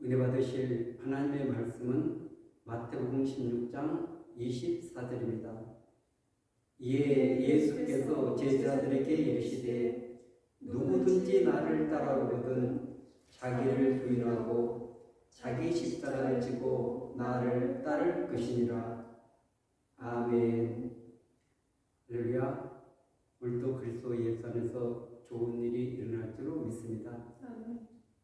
은혜 받으실 하나님의 말씀은 마태복음 16장 24절입니다. 이에 예수께서 제자들에게 이르시되 누구든지 나를 따라오거든 자기를 부인하고 자기 십자가를 지고 나를 따를 것이니라. 아멘. 할렐루야. 오늘도 그리스도 예수 안에서 좋은 일이 일어날 줄로 믿습니다.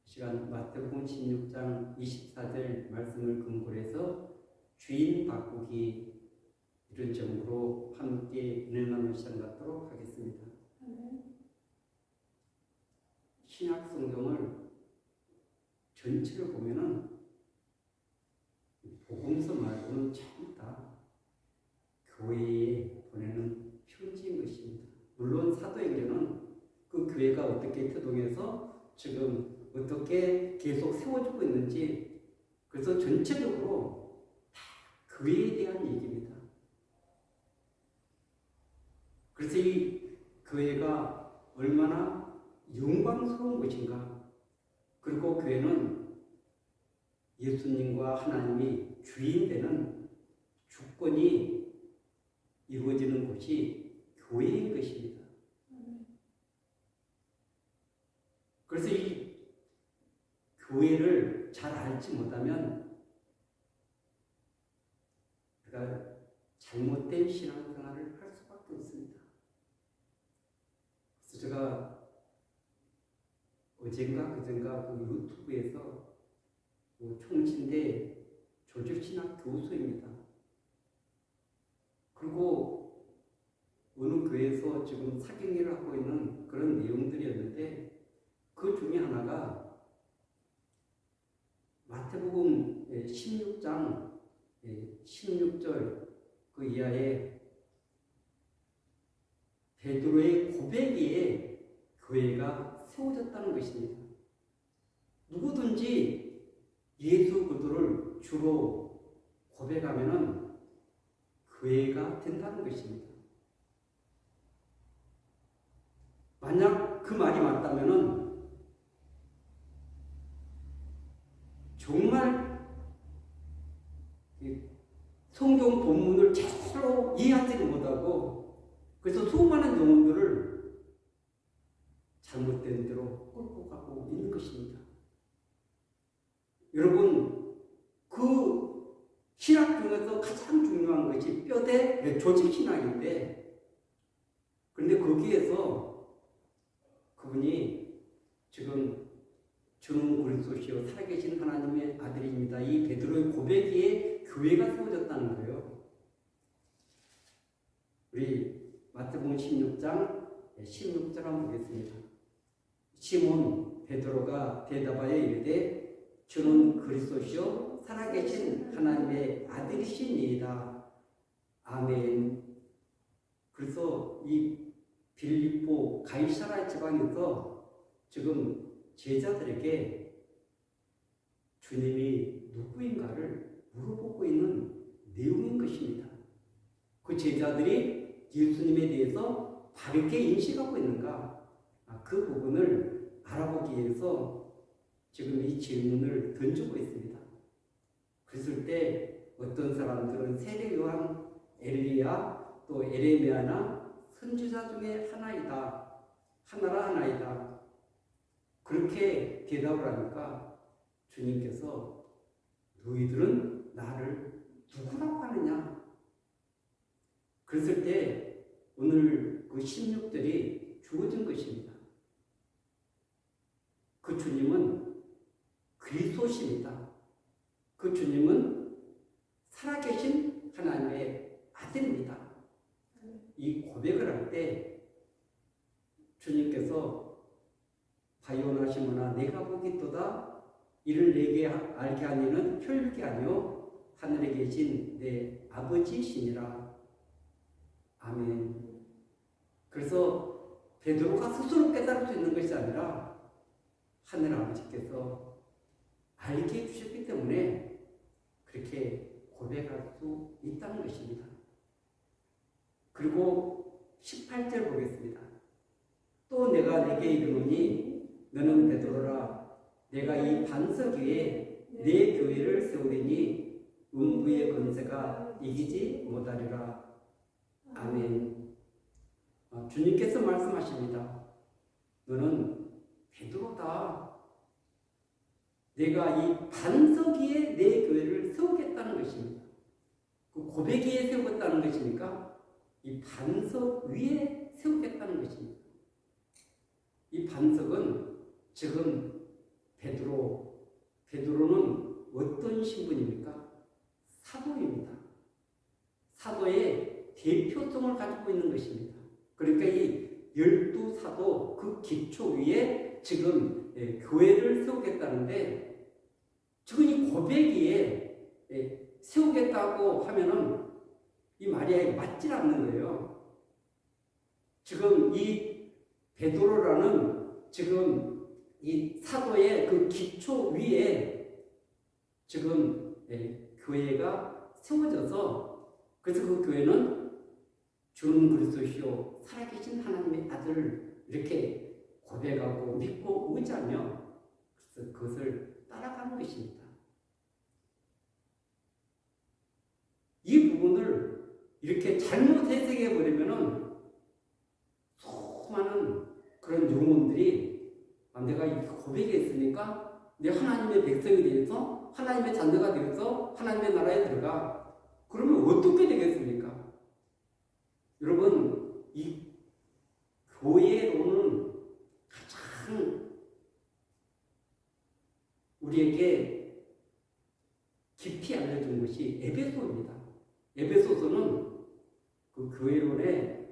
이 시간 마태복음 16장 24절 말씀을 근거로 해서 주인 바꾸기 이런 제목으로 함께 은혜 나누는 시간 갖도록 하겠습니다. 신약 성경을 전체를 보면은 복음서 말고는 전부 다 교회에 보내는 편지인 것입니다. 물론 사도행전은 그 교회가 어떻게 태동해서 지금 어떻게 계속 세워지고 있는지, 그래서 전체적으로 다 교회에 대한 얘기입니다. 그래서 이 교회가 얼마나 영광스러운 것인가, 그리고 교회는 예수님과 하나님이 주인 되는 주권이 이루어지는 곳이 교회인 것입니다. 그래서 이 교회를 잘 알지 못하면 우리가 잘못된 신앙생활을 할 수밖에 없습니다. 그래서 제가 어젠가 그젠가 그 유튜브에서 총신대 조직신학 교수입니다. 그리고 어느 교회에서 지금 사경회를 하고 있는 그런 내용들이었는데, 그 중에 하나가 마태복음 16장 16절 그 이하에 베드로의 고백에 교회가 세워졌다는 것입니다. 누구든지 예수 그리스도를 주로 고백하면은 교회가 된다는 것입니다. 만약 그 말이 맞다면은 정말 성경 본문을 제대로 이해하지를 못하고, 그래서 수많은 영혼들을 잘못된 대로 끌고 가고 있는 것입니다. 여러분, 그 신학 중에서 가장 중요한 것이 뼈대 조직신학인데, 그런데 거기에서 그분이 지금 저는 그리스도시요 살아계신 하나님의 아들입니다, 이 베드로의 고백에 교회가 세워졌다는 거예요. 우리 마태복음 16장 16절 한번 보겠습니다. 시몬 베드로가 대답하여 이르되 주는 그리스도시요 살아계신 하나님의 아들이시니이다. 아멘. 그래서 이 빌립보 가이사라 지방에서 지금 제자들에게 주님이 누구인가를 물어보고 있는 내용인 것입니다. 그 제자들이 예수님에 대해서 바르게 인식하고 있는가, 그 부분을 알아보기 위해서 지금 이 질문을 던지고 있습니다. 그랬을 때 어떤 사람들은 세례 요한, 엘리야, 또 에레미야나 선지자 중에 하나이다. 그렇게 대답을 하니까 주님께서 너희들은 나를 누구라고 하느냐? 그랬을 때 오늘 그 16절이 주어진 것입니다. 그 주님은 그리스도십니다. 그 주님은 살아계신 하나님의 아들입니다. 이 고백을 할 때 주님께서 바요나시모나 내가 보겠도다 이를 내게 알게 하니는 혈육이 아니요 하늘에 계신 내 아버지시니라. 아멘. 그래서 베드로가 스스로 깨달을 수 있는 것이 아니라 하늘 아버지께서 알게 해주셨기 때문에 그렇게 고백할 수 있다는 것입니다. 그리고 18절 보겠습니다. 또 내가 내게 이르노니 너는 베드로라 내가 이 반석 위에 내 교회를 세우리니 음부의 권세가 이기지 못하리라. 아멘. 주님께서 말씀하십니다. 너는 베드로다. 내가 이 반석 위에 내 교회를 세우겠다는 것입니다. 그 고백 위에 세우겠다는 것이니까 이 반석 위에 세우겠다는 것입니다. 이 반석은 지금 베드로는 어떤 신분입니까? 사도입니다. 사도의 대표성을 가지고 있는 것입니다. 그러니까 이 12사도 그 기초 위에 지금 교회를 세우겠다는데 지금 이 고백 위에 세우겠다고 하면은 이 말이 맞질 않는 거예요. 지금 이 베드로라는 지금 이 사도의 그 기초 위에 지금 교회가 세워져서 그래서 그 교회는 주는 그리스도시요 살아계신 하나님의 아들을 이렇게 고백하고 믿고 의지하며 그래서 그것을 따라가는 것입니다. 이 부분을 이렇게 잘못 해석해 버리면은 수많은 그런 영혼들이 내가 이 고백에 있으니까 내 하나님의 백성이 되어서 하나님의 자녀가 되어서 하나님의 나라에 들어가. 그러면 어떻게 되겠습니까? 여러분, 이 교회로는 가장 우리에게 깊이 알려준 것이 에베소입니다. 에베소서는 그 교회론의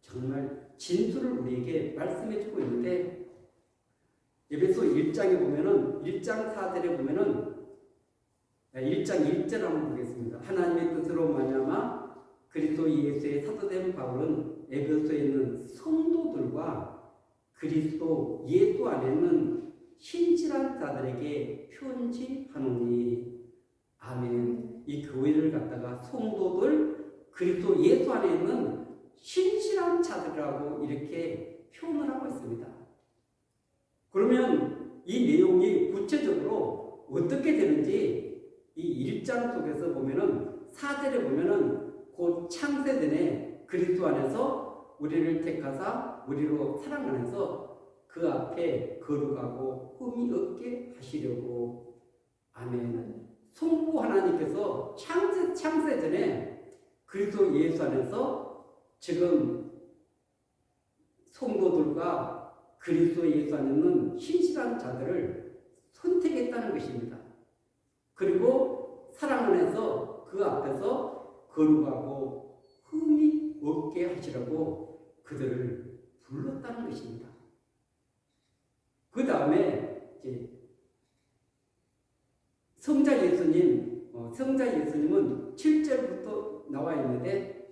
정말 진수를 우리에게 말씀해주고 있는데 에베소 1장에 보면은 1장 4절에 보면은 1장 1절 한번 보겠습니다. 하나님의 뜻으로 말미암아 그리스도 예수의 사도된 바울은 에베소에 있는 성도들과 그리스도 예수 안에 있는 신실한 자들에게 편지하노니. 아멘. 이 교회를 갖다가 성도들 그리스도 예수 안에 있는 신실한 자들이라고 이렇게 표현을 하고 있습니다. 그러면 이 내용이 구체적으로 어떻게 되는지 이 1장 속에서 보면은 4절에 보면은 곧 창세전에 그리스도 안에서 우리를 택하사 우리로 사랑 안에서 그 앞에 거룩하고 흠이 없게 하시려고. 아멘. 성부 하나님께서 창세전에 그리스도 예수 안에서 지금 성도들과 그리스도 예수 안에 있는 신실한 자들을 선택했다는 것입니다. 그리고 사랑 안에서 그 앞에서 거룩하고 흠이 없게 하시라고 그들을 불렀다는 것입니다. 그 다음에 이제 성자 예수님은 7절부터 나와 있는데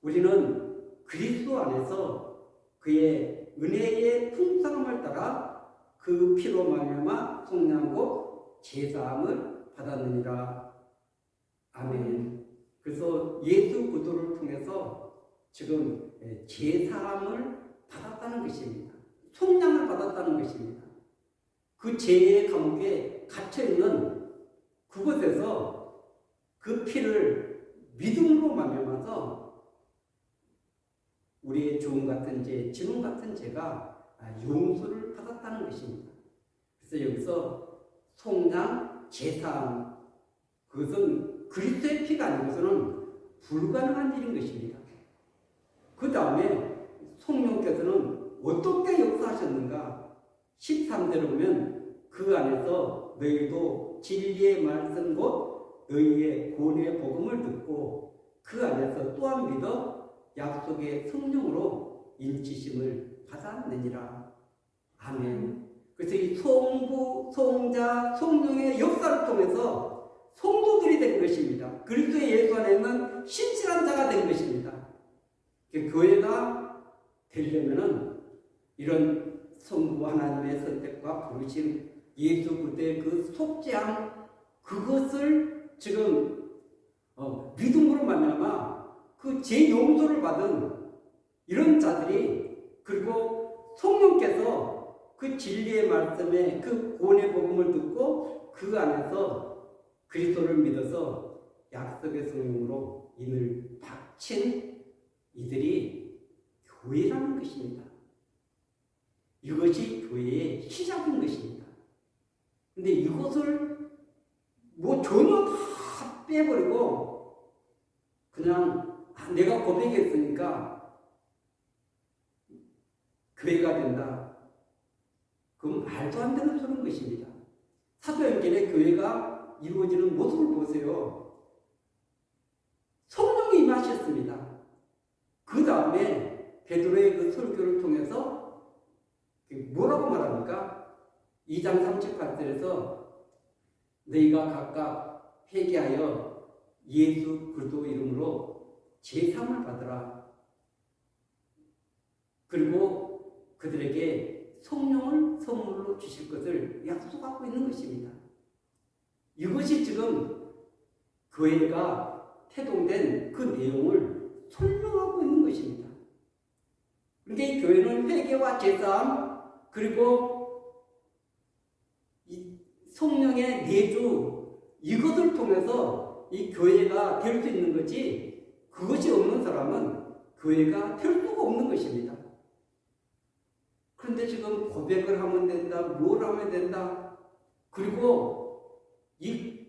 우리는 그리스도 안에서 그의 은혜의 풍성함을 따라 그 피로 말미암아 속량고 제사함을 받았느니라. 아멘. 그래서 예수 그리스도를 통해서 지금 제사함을 받았다는 것입니다. 속량을 받았다는 것입니다. 그 죄의 감옥에 갇혀있는 그곳에서 그 피를 믿음으로 말미암아서 우리의 죽음 같은 죄, 지문 같은 죄가 용서를 받았다는 것입니다. 그래서 여기서 속량, 제사함, 그것은 그리스도의 피가 아니고서는 불가능한 일인 것입니다. 그 다음에 성령께서는 어떻게 역사하셨는가? 13절에 보면 그 안에서 너희도 진리의 말씀 곧 너희의 구원의 복음을 듣고 그 안에서 또한 믿어 약속의 성령으로 인치심을 받았느니라. 아멘. 그래서 이 성부, 성자, 성령의 역사를 통해서 성도들이 된 것입니다. 그리스도의 예수 안에 있는 신실한 자가 된 것입니다. 교회가 되려면은 이런 성부 하나님의 선택과 부르심, 예수 그리스도의 그 속죄함, 그것을 지금 믿음으로 말미암아 그 죄 용서를 받은 이런 자들이, 그리고 성령께서 그 진리의 말씀에 그 구원의 복음을 듣고 그 안에서 그리스도를 믿어서 약속의 성령으로 인을 바친 이들이 교회라는 것입니다. 이것이 교회의 시작인 것입니다. 근데 이것을 전혀 다 빼버리고 그냥 내가 고백했으니까 교회가 된다. 그건 말도 안 되는 소리인 것입니다. 사도행전의 교회가 이루어지는 모습을 보세요. 성령이 임하셨습니다. 그 다음에 베드로의 그 설교를 통해서 뭐라고 말합니까? 2장 38절에서 너희가 각각 회개하여 예수 그리스도 이름으로 제사함을 받으라. 그리고 그들에게 성령을 선물로 주실 것을 약속하고 있는 것입니다. 이것이 지금 교회가 태동된 그 내용을 설명하고 있는 것입니다. 그러니까 이 교회는 회개와 제사함 그리고 이 성령의 내주 이것을 통해서 이 교회가 될 수 있는 거지 그것이 없는 사람은 교회가 될 수가 없는 것입니다. 그런데 지금 고백을 하면 된다, 뭘 하면 된다. 그리고 이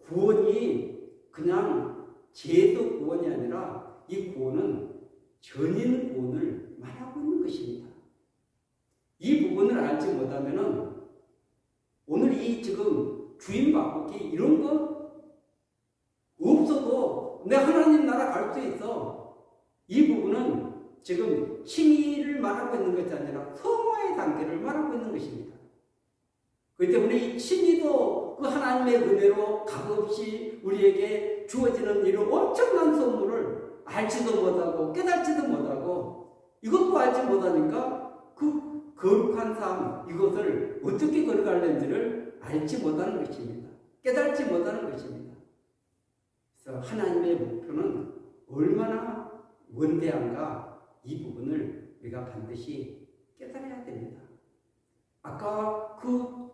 구원이 그냥 제도 구원이 아니라 이 구원은 전인 구원을 말하고 있는 것입니다. 이 부분을 알지 못하면은 오늘 이 지금 주인 바꾸기 이런 거 없어도 내 하나님 나라 갈 수 있어. 이 부분은 지금 칭의를 말하고 있는 것이 아니라 성화의 단계를 말하고 있는 것입니다. 그렇기 때문에 이 칭의도 그 하나님의 은혜로 값없이 우리에게 주어지는 이런 엄청난 선물을 알지도 못하고 깨닫지도 못하고 이것도 알지 못하니까 그 거룩한 삶 이것을 어떻게 걸어가는지를 알지 못하는 것입니다. 깨닫지 못하는 것입니다. 그래서 하나님의 목표는 얼마나 원대한가 이 부분을 우리가 반드시 깨달아야 됩니다. 아까 그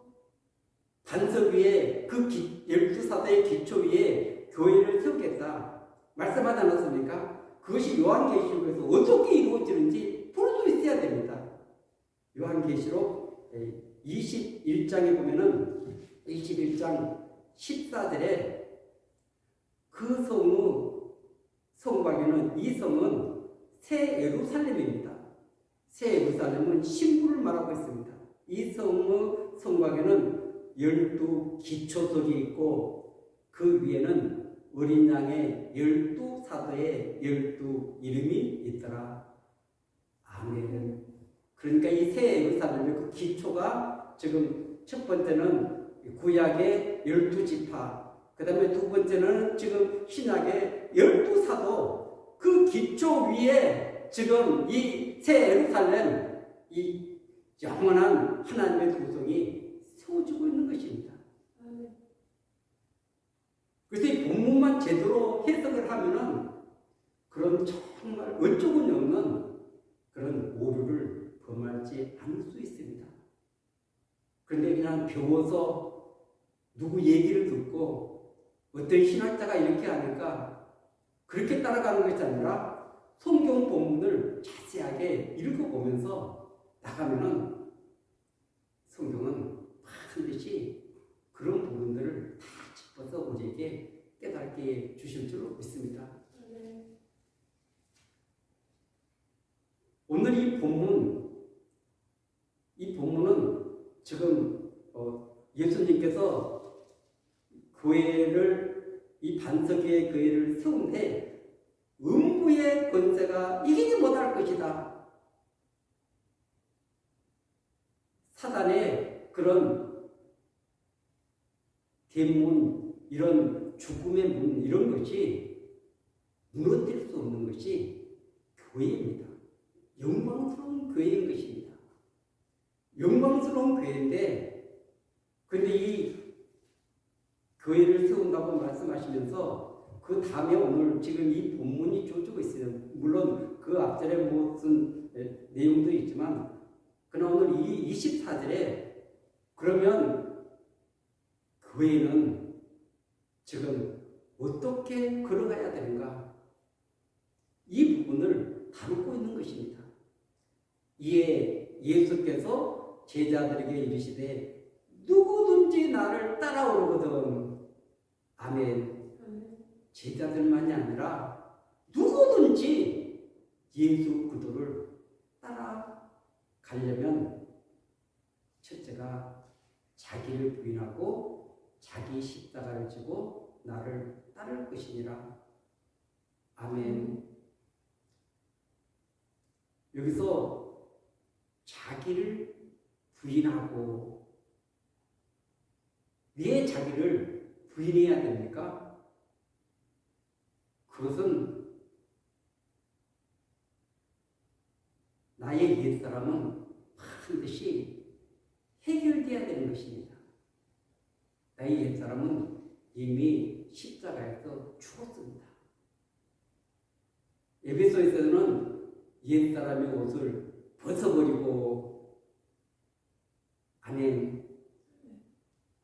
반석 위에 그 12사도의 기초 위에 교회를 세우겠다 말씀하지 않았습니까? 그것이 요한계시록에서 어떻게 이루어지는지 볼 수 있어야 됩니다. 요한계시록 21장에 보면은 21장 14절에 그 성의 성곽에는 이 성은 새 예루살렘입니다. 새 예루살렘은 신부를 말하고 있습니다. 이 성의 성곽에는 12기초석이 있고 그 위에는 어린 양의 12사도의 12이름이 있더라. 아멘. 그러니까 이 새 예루살렘의 그 기초가 지금 첫 번째는 구약의 12지파, 그 다음에 두 번째는 지금 신약의 12사도 그 기초 위에 지금 이 새 예루살렘 이 영원한 하나님의 도성이 세워지고 있는 것입니다. 그래서 이 본문만 제대로 해석을 하면은 그런 정말 어처구니 없는 그런 오류를 범하지 않을 수 있습니다. 그런데 그냥 배워서 누구 얘기를 듣고 어떤 신학자가 이렇게 하니까 그렇게 따라가는 것이 아니라 성경 본문을 자세하게 읽어보면서 나가면은 성경은 반드시 그런 부분들을 다 짚어서 우리에게 깨닫게 주실 줄 믿습니다. 오늘 이 본문은 지금 예수님께서 교회를 이 반석 위에 교회를 세운데 음부의 권세가 이기지 못할 것이다. 사단의 그런 대문, 이런 죽음의 문 이런 것이 무너뜨릴 수 없는 것이 교회입니다. 영광스러운 교회인 것입니다. 영광스러운 교회인데 그런데 이 교회를 세운다고 말씀하시면서 그 다음에 오늘 지금 이 본문이 주어지고 있어요. 물론 그 앞절에 무슨 내용도 있지만 그러나 오늘 이 24절에 그러면 교회는 지금 어떻게 걸어가야 되는가? 이 부분을 다루고 있는 것입니다. 이에 예수께서 제자들에게 이르시되 누구든지 나를 따라오거든. 아멘. 제자들만이 아니라 누구든지 예수 그리스도를 따라가려면 첫째가 자기를 부인하고 자기 십자가를 지고 나를 따를 것이니라. 아멘. 여기서 자기를 부인하고 왜 자기를 부인해야 됩니까? 그것은 나의 옛사람은 반드시 해결돼야 되는 것입니다. 나의 옛사람은 이미 십자가에서 죽었습니다. 에베소에서는 옛사람의 옷을 벗어버리고, 아멘.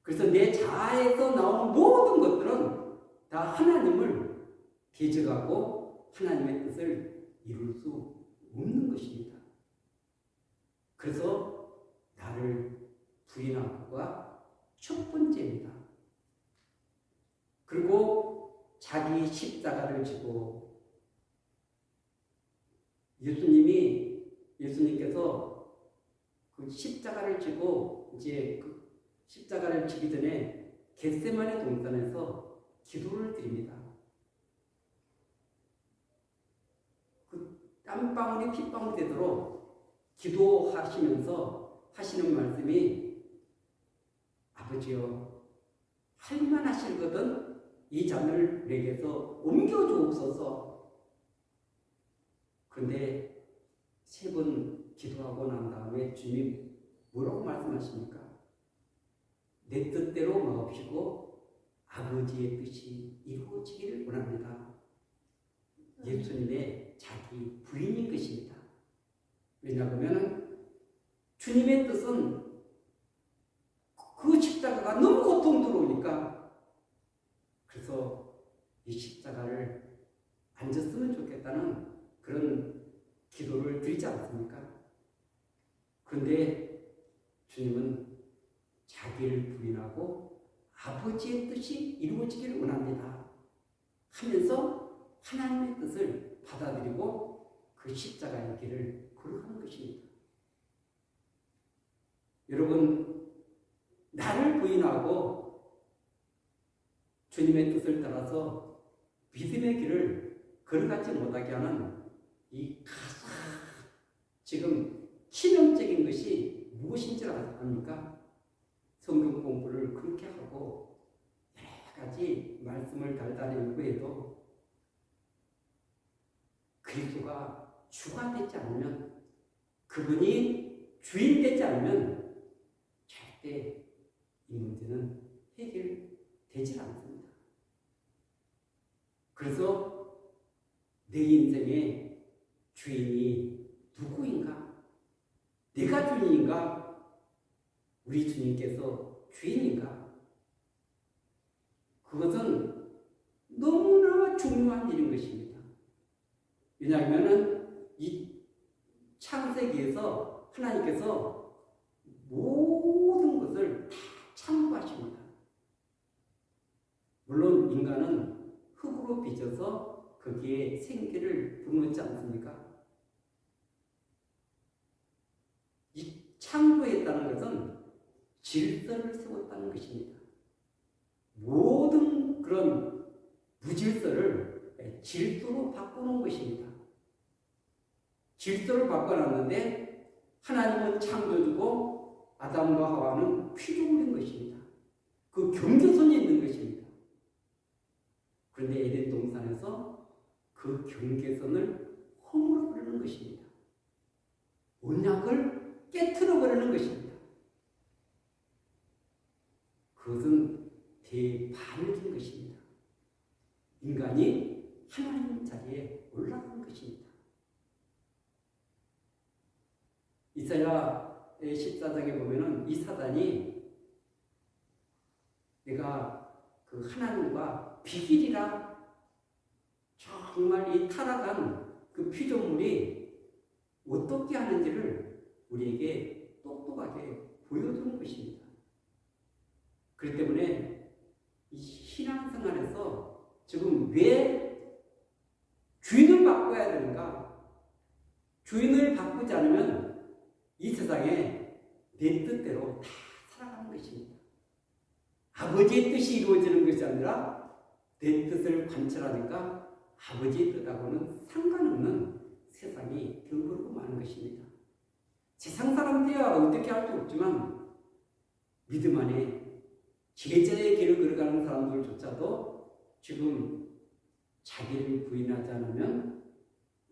그래서 내 자아에서 나온 모든 것들은 다 하나님을 대적하고 하나님의 뜻을 이룰 수 없는 것입니다. 그래서 나를 부인하고가 첫 번째입니다. 그리고 자기 십자가를 지고, 예수님께서 그 십자가를 지고 이제 그 십자가를 지기 전에 겟세마네 동산에서 기도를 드립니다. 그 땀방울이 핏방울 되도록 기도하시면서 하시는 말씀이, 아버지여, 할만하실거든 이 잔을 내게서 옮겨주옵소서. 그런데 3번 기도하고 난 다음에 주님 뭐라고 말씀하십니까? 내 뜻대로 마옵시고 아버지의 뜻이 이루어지기를 원합니다. 예수님의 자기 부인인 것입니다. 왜냐하면 주님의 뜻은 그 십자가가 너무 고통스러우니까, 그래서 이 십자가를 안 졌으면 좋겠다는 그런 기도를 드리지 않습니까? 그런데 주님은 자기를 부인하고 아버지의 뜻이 이루어지기를 원합니다 하면서 하나님의 뜻을 받아들이고 그 십자가의 길을 걸어가는 것입니다. 여러분, 나를 부인하고 주님의 뜻을 따라서 믿음의 길을 걸어가지 못하게 하는 이 가장 지금 치명적인 것이 무엇인지 압니까? 성경 공부를 그렇게 하고 여러 가지 말씀을 달달이 읽고해도 그리스도가 주가 되지 않으면, 그분이 주인 되지 않으면 절대 이 문제는 해결되지 않습니다. 그래서 내 인생의 주인이 누구인가? 내가 주인인가? 우리 주님께서 주인인가? 그것은 너무나 중요한 일인 것입니다. 왜냐하면 이 창세기에서 하나님께서 모든 것을 다 창조하십니다. 물론 인간은 흙으로 빚어서 거기에 생기를 불어넣지 않습니까? 이 창조했다는 것은 질서를 세웠다는 것입니다. 모든 그런 무질서를 질서로 바꾸는 것입니다. 질서를 바꿔놨는데 하나님은 창조주고 아담과 하와는 피조물인 것입니다. 그 경계선이 있는 것입니다. 그런데 에덴 동산에서 그 경계선을 허물어버리는 것입니다. 언약을 깨트려버리는 것입니다. 그것은 대반역인 것입니다. 인간이 하나님 자리에 올라간 것입니다. 이사야 14장에 보면은 이 사단이 내가 그 하나님과 비길이라 정말 이 타락한 그 피조물이 어떻게 하는지를 우리에게 똑똑하게 보여주는 것입니다. 그렇기 때문에 이 신앙생활에서 지금 왜 주인을 바꿔야 되는가? 주인을 바꾸지 않으면 이 세상에 내 뜻대로 다 살아가는 것입니다. 아버지의 뜻이 이루어지는 것이 아니라 내 뜻을 관철하니까 아버지의 뜻하고는 상관없는 세상이 되어버리고 마는 것입니다. 세상 사람들이야 어떻게 할 수 없지만 믿음 안에 제자의 길을 걸어가는 사람들조차도 지금 자기를 부인하지 않으면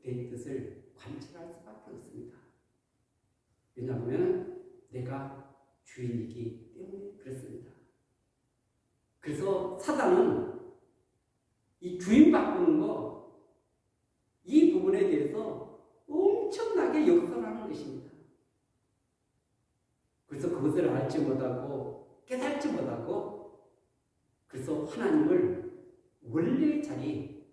내 뜻을 관철할 수밖에 없습니다. 왜냐하면 내가 주인이기 때문에 그렇습니다. 그래서 사단은 이 주인 바꾸는 거, 이 부분에 대해서 엄청나게 역설하는 것입니다. 그래서 그것을 알지 못하고 깨닫지 못하고 그래서 하나님을 원래의 자리,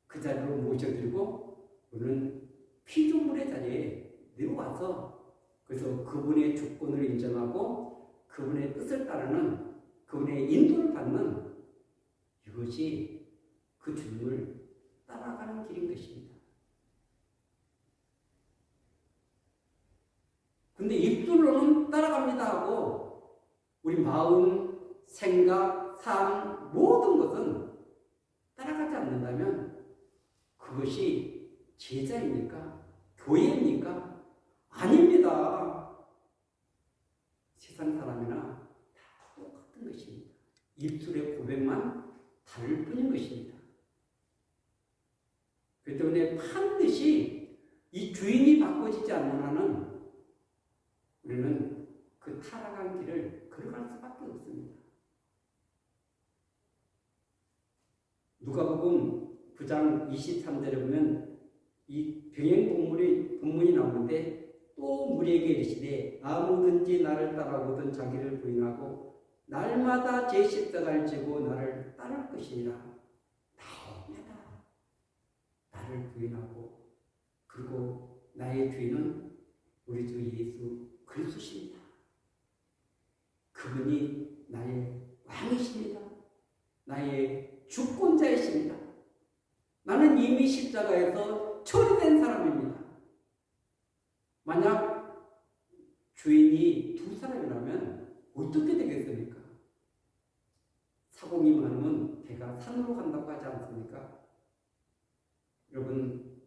그 자리로 모셔드리고 우리는 피조물의 자리에 내려와서 그래서 그분의 주권을 인정하고 그분의 뜻을 따르는 그분의 인도를 받는 이것이 그 주님을 따라가는 길인 것입니다. 근데 입술로는 따라갑니다 하고 우리 마음, 생각, 삶 모든 것은 따라가지 않는다면 그것이 제자입니까? 교회입니까? 아닙니다. 세상 사람이나 다 똑같은 것입니다. 입술의 고백만 다를 뿐인 것입니다. 그렇기 때문에 반드시 이 주인이 바꿔지지 않는 한은 우리는 그 타락한 길을 걸어갈 수밖에 없습니다. 누가복음 9장 23절에 보면 이 병행동물의 본문이 나오는데 또 무리에게 이르시되 아무든지 나를 따라오든 자기를 부인하고 날마다 제 십자가를 지고 나를 따를 것이니라. 날마다 나를 부인하고 그리고 나의 주인은 우리 주 예수 그리스도십니다. 그분이 나의 왕이십니다. 나의 주권자이십니다. 나는 이미 십자가에서 처리된 사람입니다. 만약 주인이 두 사람이라면 어떻게 되겠습니까? 사공이 많으면 배가 산으로 간다고 하지 않습니까? 여러분,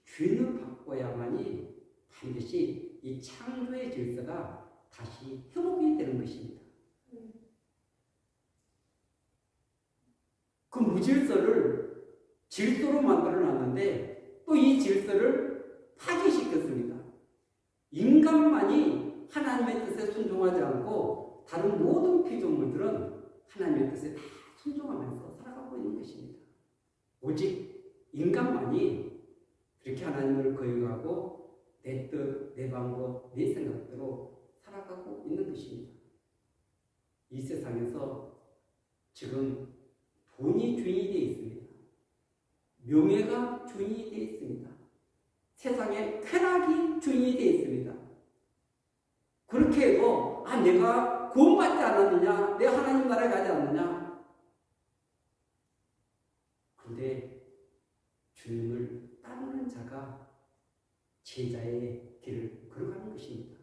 주인을 바꿔야만이 반드시 이 창조의 질서가 다시 회복이 되는 것입니다. 그 무질서를 질서로 만들어 놨는데 또 이 질서를 파괴시켰습니다. 인간만이 하나님의 뜻에 순종하지 않고 다른 모든 피조물들은 하나님의 뜻에 다 순종하면서 살아가고 있는 것입니다. 오직 인간만이 그렇게 하나님을 거역하고 내 뜻, 내 방법, 내 생각대로 살아가고 있는 것입니다. 이 세상에서 지금 돈이 주인이 되어 있습니다. 명예가 주인이 되어 있습니다. 세상에 쾌락이 주인이 되어 있습니다. 그렇게 해도 내가 구원받지 않았느냐, 내 하나님 나라에 가지 않느냐. 그런데 주님을 따르는 자가 제자의 길을 걸어가는 것입니다.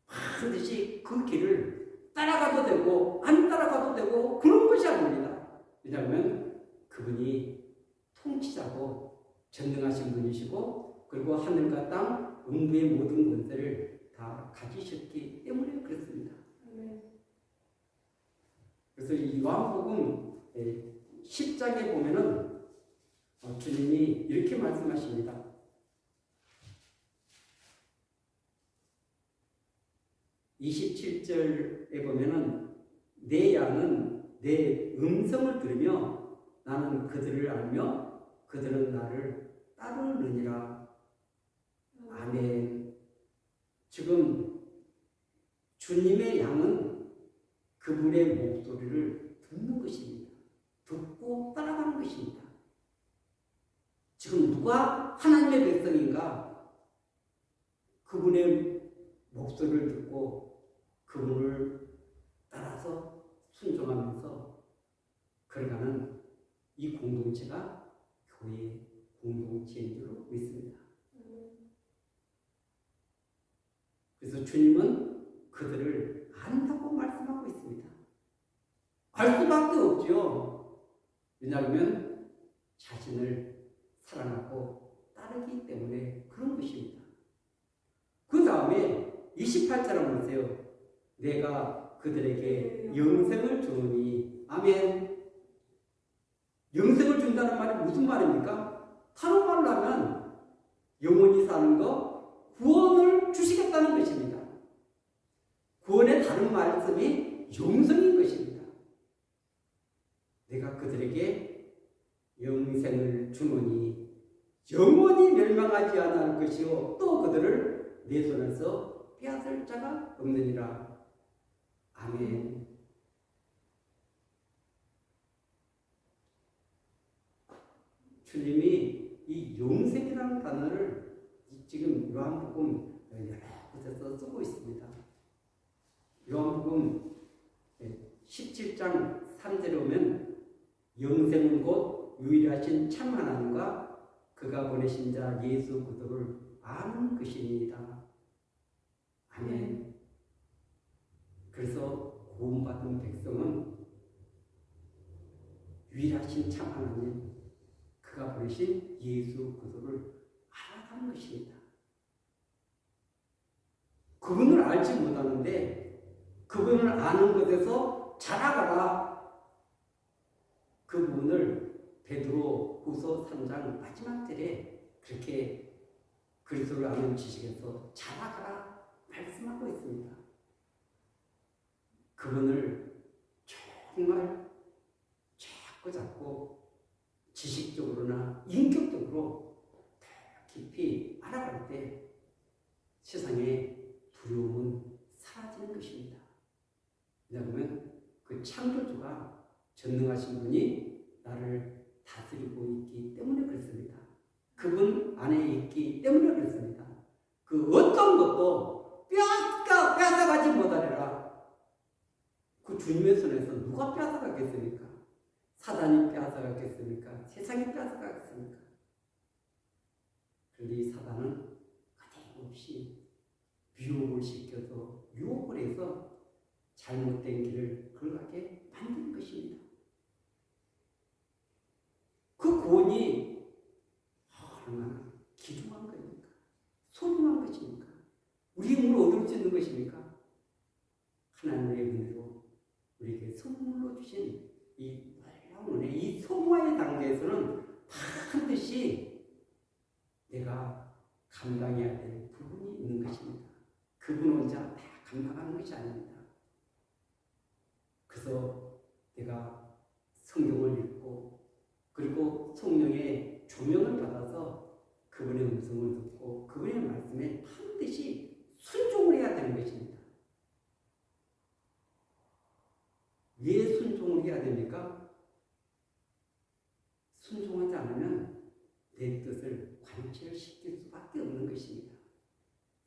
반드시 그 길을 따라가도 되고 안 따라가도 되고 그런 것이 아닙니다. 왜냐하면 그분이 통치자고 전능하신 분이시고 그리고 하늘과 땅 음부의 모든 권세를 다 가지셨기 때문에 그렇습니다. 그래서 이 요한복음 10장에 보면은 주님이 이렇게 말씀하십니다. 27절에 보면은 내 양은 내 음성을 들으며 나는 그들을 알며 그들은 나를 따르느니라. 아멘. 지금 주님의 양은 그분의 목소리를 듣는 것입니다. 듣고 따라가는 것입니다. 지금 누가 하나님의 백성인가? 그분의 목소리를 듣고 그분을 따라서 순종하면서 걸어가는 이 공동체가 교회의 공동체인 줄로 믿습니다. 그래서 주님은 그들을 안다고 말씀하고 있습니다. 알 수밖에 없죠. 왜냐하면 자신을 사랑하고 따르기 때문에 그런 것입니다. 그 다음에 28절을 보세요. 내가 그들에게 영생을 주노니. 아멘. 영생을 준다는 말이 무슨 말입니까? 단어말로 하면 영원히 사는 것, 구원을 주시겠다는 것입니다. 구원의 다른 말씀이 영생인 것입니다. 내가 그들에게 영생을 주노니 영원히 멸망하지 않을 것이요 또 그들을 내 손에서 빼앗을 자가 없느니라. 아멘. 주님이 이 영생이라는 단어를 지금 요한복음 여러 곳에서 쓰고 있습니다. 요한복음 17장 3절에 오면 영생은 곧 유일하신 참 하나님과 그가 보내신 자 예수 그리스도를 아는 것입니다. 아멘. 그래서 구원받은 백성은 유일하신 참 하나님, 그가 보내신 예수 그리스도를 알아가는 것입니다. 그분을 알지 못하는데 그분을 아는 것에서 자라가라. 그 부분을 베드로 후서 3장 마지막 절에 그렇게 그리스도를 아는 지식에서 자라가라 말씀하고 있습니다. 그분을 정말 잡고 지식적으로나 인격적으로 더 깊이 알아갈 때 세상의 두려움은 사라지는 것입니다. 왜냐하면 그 창조주가 전능하신 분이 나를 다스리고 있기 때문에 그렇습니다. 그분 안에 있기 때문에 그렇습니다. 그 어떤 것도 빼앗아가지 못하리라. 그 주님의 손에서 누가 빼앗아가겠습니까? 사단이 빼앗아가겠습니까? 세상이 빼앗아가겠습니까? 그런데 이 사단은 가차없이 유혹을 시켜서 유혹을 해서 잘못된 길을 걸어가게 만드는 것입니다. 그 구원이 얼마나 귀중한 겁니까? 소중한 것입니까? 우리 힘으로 얻을 수 있는 것입니까? 하나님의 은혜로 우리에게 선물로 주신 이 놀라운 은혜, 이 소모의 단계에서는 반드시 내가 감당해야 될 부분이 있는 것입니다. 그분 혼자 다 감당하는 것이 아닙니다. 그래서 내가 성경을 읽고 그리고 성령의 조명을 받아서 그분의 음성을 듣고 그분의 말씀에 반드시 순종을 해야 되는 것입니다. 왜 순종을 해야 됩니까? 순종하지 않으면 내 뜻을 관철시킬 수밖에 없는 것입니다.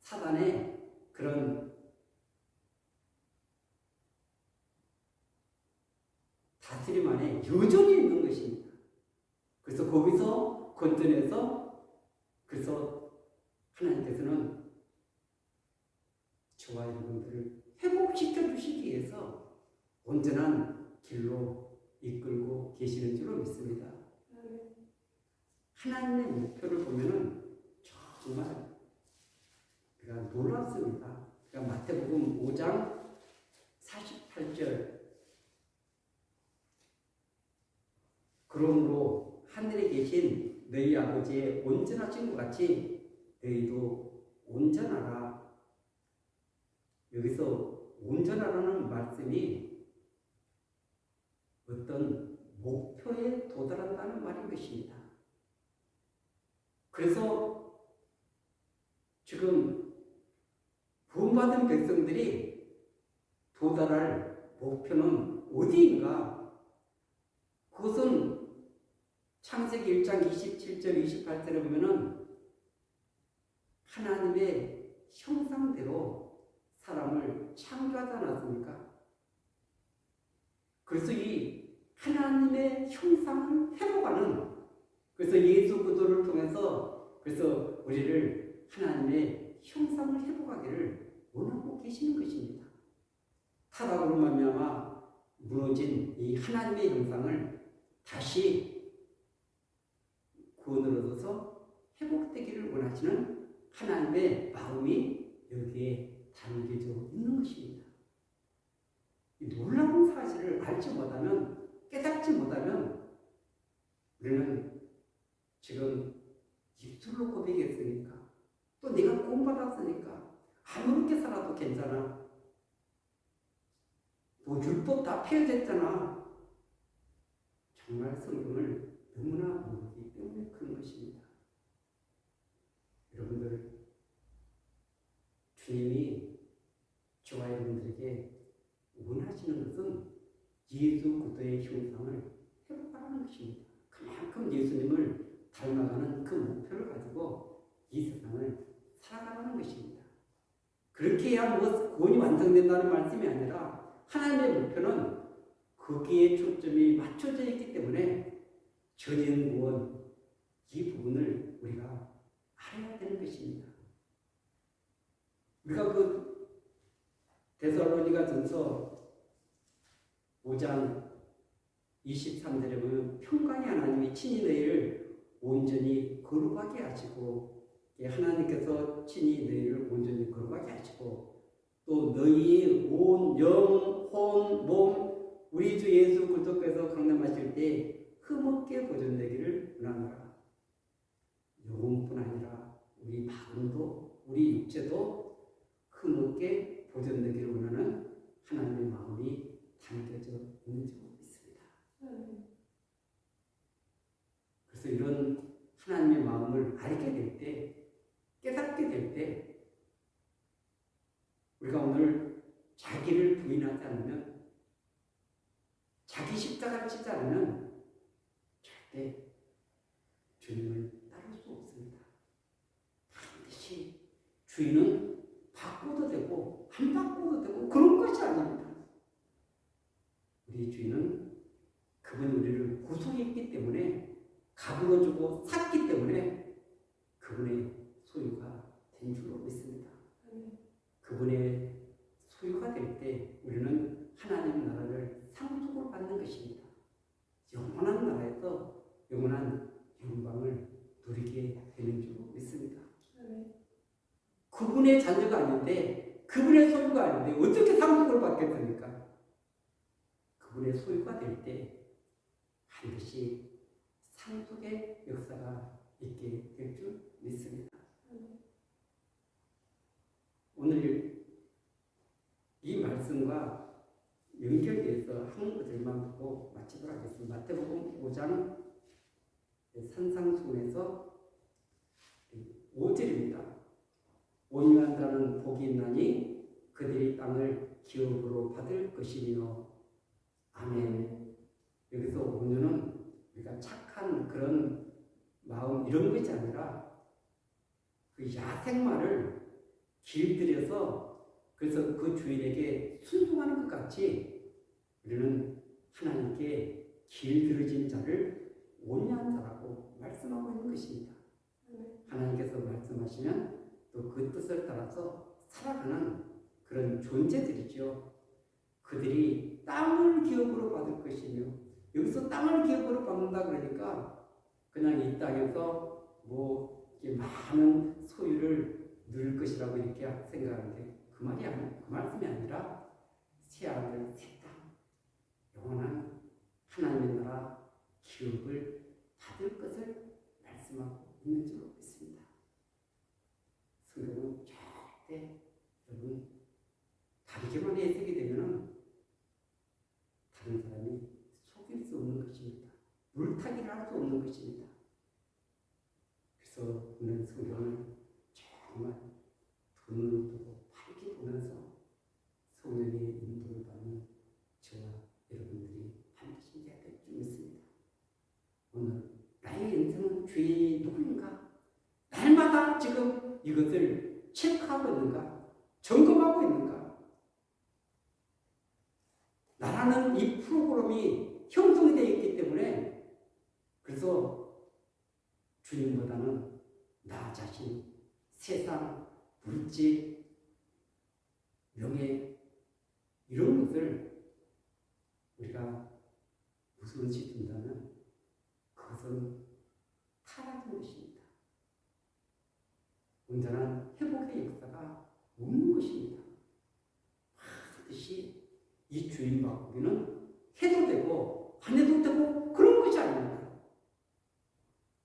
사단의 그런 다스림 안에 여전히 있는 것입니다. 그래서 거기서 건져내서 그래서 하나님께서는 저와 여러분들을 회복시켜 주시기 위해서 온전한 길로 이끌고 계시는 줄로 믿습니다. 하나님의 목표를 보면은 정말 우리가 놀랍습니다. 그러니까 마태복음 5장 48절 그러므로 하늘에 계신 너희 아버지의 온전하신 것 같이 너희도 온전하라. 여기서 온전하라는 말씀이 어떤 목표에 도달한다는 말인 것입니다. 그래서 지금 구원받은 백성들이 도달할 목표는 어디인가? 그것은 창세기 1장 27절 28절에 보면은 하나님의 형상대로 사람을 창조하지 않았습니까? 그래서 이 하나님의 형상을 회복하는, 그래서 예수 그리스도를 통해서 그래서 우리를 하나님의 형상을 회복하기를 원하고 계시는 것입니다. 타락으로 말미암아 무너진 이 하나님의 형상을 다시 구원을 얻어서 회복되기를 원하시는 하나님의 마음이 여기에 담겨져 있는 것입니다. 이 놀라운 사실을 알지 못하면, 깨닫지 못하면 우리는 지금 입술로 고백했으니까, 또 내가 구원받았으니까 아무렇게 살아도 괜찮아, 뭐 율법 다 폐해졌잖아. 정말 성경을 너무나 모르기 때문에 그런 것입니다. 여러분들, 주님이 저와 여러분들에게 원하시는 것은 예수 그리스도의 형상을 회복하라는 것입니다. 그만큼 예수님을 닮아가는 그 목표를 가지고 이 세상을 살아가라는 것입니다. 그렇게 해야 뭐 구원이 완성된다는 말씀이 아니라 하나님의 목표는 거기에 초점이 맞춰져 있기 때문에 전인 구원, 이 부분을 우리가 알아야 되는 것입니다. 우리가 그 데살로니가전서 5장 23절에 보면 평강의 하나님이 친히 너희를 온전히 거룩하게 하시고, 하나님께서 친히 너희를 온전히 거룩하게 하시고, 또 너희의 온 영, 혼, 몸 우리 주 예수 그리스도께서 강림하실 때 흠없게 보존되기를 원하노라. 영혼뿐 아니라 우리 마음도 우리 육체도 흠없게 보존되기를 원하는 하나님의 마음이 담겨져 있는 줄 믿습니다. 그래서 이런 하나님의 마음을 알게 될 때, 깨닫게 될 때, 우리가 오늘 자기를 부인하지 않으면, 자기 십자가를 지지 않으면 절대 주님을 따를 수 없습니다. 반드시 주인은 바꿔도 되고 안 바꿔도 되고 그런 것이 아닙니다. 우리 주인은 그분이 우리를 구속했기 때문에, 값으로 주고 샀기 때문에 그분의 소유가 된 줄로 믿습니다. 그분의 소유가 될 때 우리는 하나님 나라를 상속으로 받는 것입니다. 영원한 나라에서 영원한 영광을 누리게 되는 줄 믿습니다. 그분의 자녀가 아닌데, 그분의 소유가 아닌데 어떻게 상속을 받겠습니까? 그분의 소유가 될 때 반드시 상속의 역사가 있게 될 줄 믿습니다. 오늘 이 말씀과 연결돼서 한 구절만 보고 마치도록 하겠습니다. 마태복음 5장 산상수훈에서 5절입니다. 온유한 자는 복이 있나니 그들이 땅을 기업으로 받을 것이며. 아멘. 여기서 온유는 우리가 착한 그런 마음 이런 것이 아니라 그 야생마를 길들여서 그래서 그 주인에게 순종하는 것 같이 우리는 하나님께 길들여진 자를 온유한 자라고 말씀하고 있는 것입니다. 하나님께서 말씀하시면 또 그 뜻을 따라서 살아가는 그런 존재들이죠. 그들이 땅을 기업으로 받을 것이며, 여기서 땅을 기업으로 받는다 그러니까 그냥 이 땅에서 뭐 많은 소유를 누릴 것이라고 이렇게 생각하는데 그 말씀이 아니라 새 하늘 새 땅, 영원한 하나님의 나라 기업을 받을 것을 말씀하고 있는 줄 믿습니다. 성경은 절대 여러분 다르게만 해석이 되면 다른 사람이 속일 수 없는 것입니다. 물타기를 할 수 없는 것입니다. 그래서 오늘 성경을 정말 눈을 뜨고 밝게 보면서 성령의 인도를 주인이 누구인가? 날마다 지금 이것을 체크하고 있는가? 점검하고 있는가? 나라는 이 프로그램이 형성이 되어 있기 때문에 그래서 주님보다는 나 자신, 세상, 물질, 명예 이런 것을 우리가 우선시 둔다면 그것은 타락인 것입니다. 온전한 회복의 역사가 없는 것입니다. 반드시 이 주인 바꾸기는 해도 되고 안 해도 되고 그런 것이 아닙니다.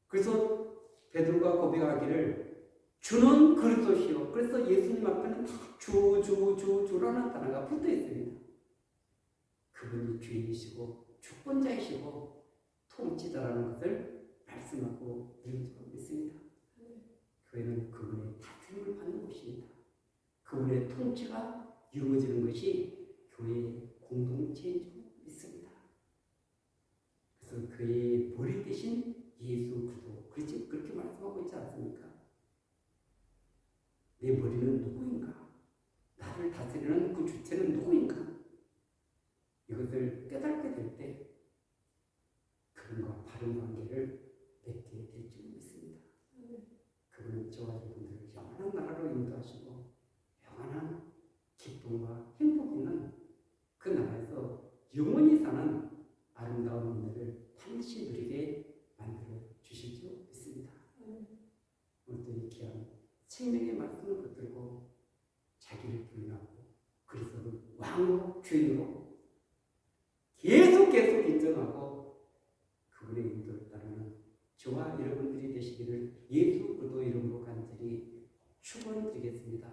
그래서 베드로가 고백하기를 주는 그리스도시요. 그래서 예수님 앞에는 주라는 단어가 붙어 있습니다. 그분이 주인이시고 주권자이시고 통치자라는 것을 말씀하고 있는 줄 믿습니다. 교회는 그분의 다스림을 받는 곳입니다. 그분의 통치가 이루어지는 것이 교회의 공동체인 줄 믿습니다. 그래서 그의 머리 대신 예수 그리스도 그렇게 말씀하고 있지 않습니까? 내 머리는 누구인가? 나를 다스리는 그 주체는 누구인가? 이것을 깨닫게 될 때 그분과 바른 관계를 맺게 될 줄 믿습니다. 그분은 저와 여러분들을 영원한 나라로 인도하시고 영원한 기쁨과 행복 있는 그 나라에서 영원히 사는 아름다운 은혜를 반드시 누리게 만들어 주실 줄 믿습니다. 오늘도 이 귀한 생명의 말씀을 붙들고 자기를 부인하고 그리스도를 왕으로 주인으로 계속 인정하고 그분의 인도를 따르는 저와 여러분들이 되시기를 예수 그리스도 이름으로 간절히 축원드리겠습니다.